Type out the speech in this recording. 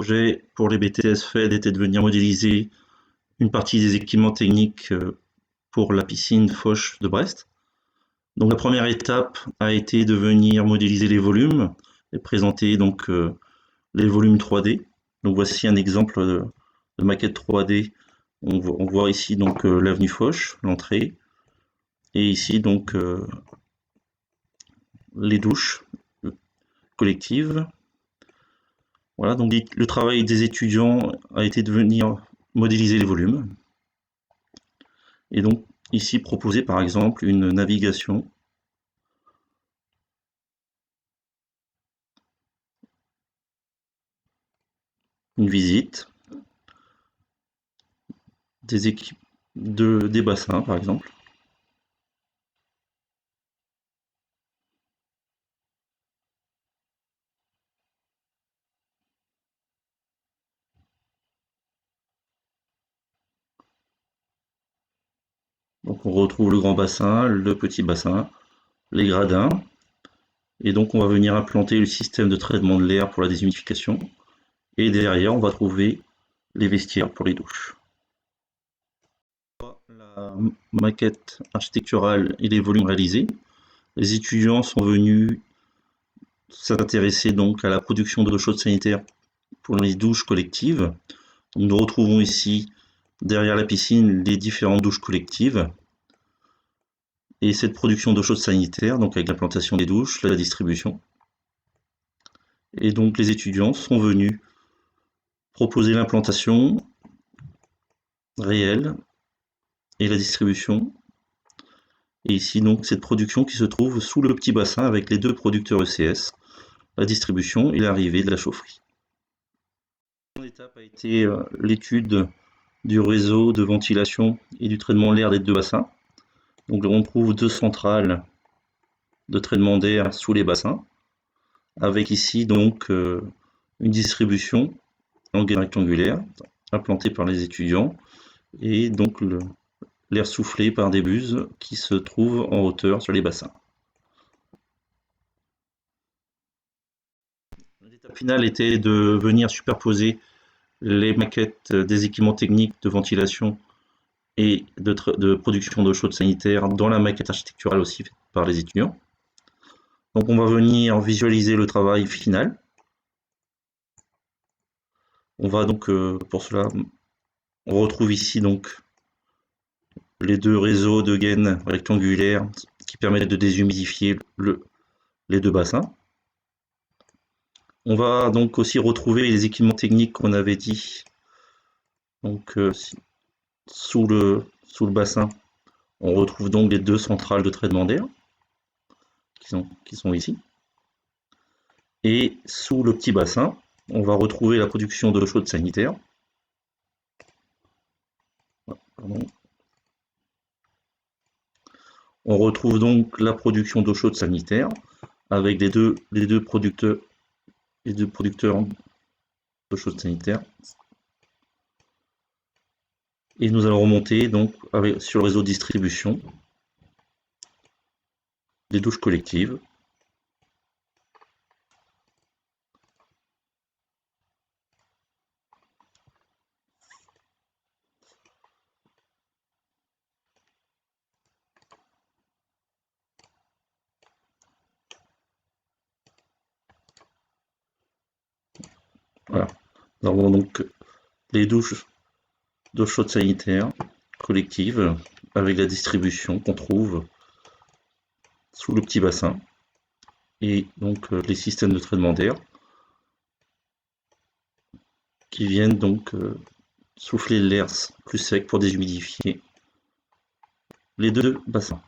projet pour les BTS FED était de venir modéliser une partie des équipements techniques pour la piscine Foch de Brest. Donc la première étape a été de venir modéliser les volumes et présenter donc les volumes 3D. Donc voici un exemple de maquette 3D. On voit ici donc l'avenue Foch, l'entrée, et ici donc les douches collectives. Voilà, donc le travail des étudiants a été de venir modéliser les volumes. Et donc ici proposer par exemple une navigation une visite des bassins par exemple. Donc on retrouve le grand bassin, le petit bassin, les gradins, et donc on va venir implanter le système de traitement de l'air pour la déshumidification, et derrière on va trouver les vestiaires pour les douches. La maquette architecturale et les volumes réalisés. Les étudiants sont venus s'intéresser donc à la production d'eau chaude sanitaire pour les douches collectives. Donc nous retrouvons ici derrière la piscine les différentes douches collectives. Et cette production d'eau chaude sanitaire, donc avec l'implantation des douches, la distribution. Et donc les étudiants sont venus proposer l'implantation réelle et la distribution. Et ici donc cette production qui se trouve sous le petit bassin avec les deux producteurs ECS, la distribution et l'arrivée de la chaufferie. La seconde étape a été l'étude du réseau de ventilation et du traitement de l'air des deux bassins. Donc on trouve deux centrales de traitement d'air sous les bassins, avec ici donc une distribution en gaine rectangulaire implantée par les étudiants et donc l'air soufflé par des buses qui se trouvent en hauteur sur les bassins. L'étape finale était de venir superposer les maquettes des équipements techniques de ventilation et de production d'eau chaude sanitaire dans la maquette architecturale aussi faite par les étudiants. Donc on va venir visualiser le travail final. On va donc pour cela, on retrouve ici donc les deux réseaux de gaines rectangulaires qui permettent de déshumidifier les deux bassins. On va donc aussi retrouver les équipements techniques qu'on avait dit. Donc sous le bassin, on retrouve donc les deux centrales de traitement d'air qui sont ici. Et sous le petit bassin, on va retrouver la production d'eau chaude sanitaire. Pardon. On retrouve donc la production d'eau chaude sanitaire avec les deux producteurs d'eau chaude sanitaire. Et nous allons remonter donc sur le réseau de distribution des douches collectives. Voilà. Nous avons donc les douches d'eau chaude sanitaire collective avec la distribution qu'on trouve sous le petit bassin et donc les systèmes de traitement d'air qui viennent donc souffler l'air plus sec pour déshumidifier les deux bassins.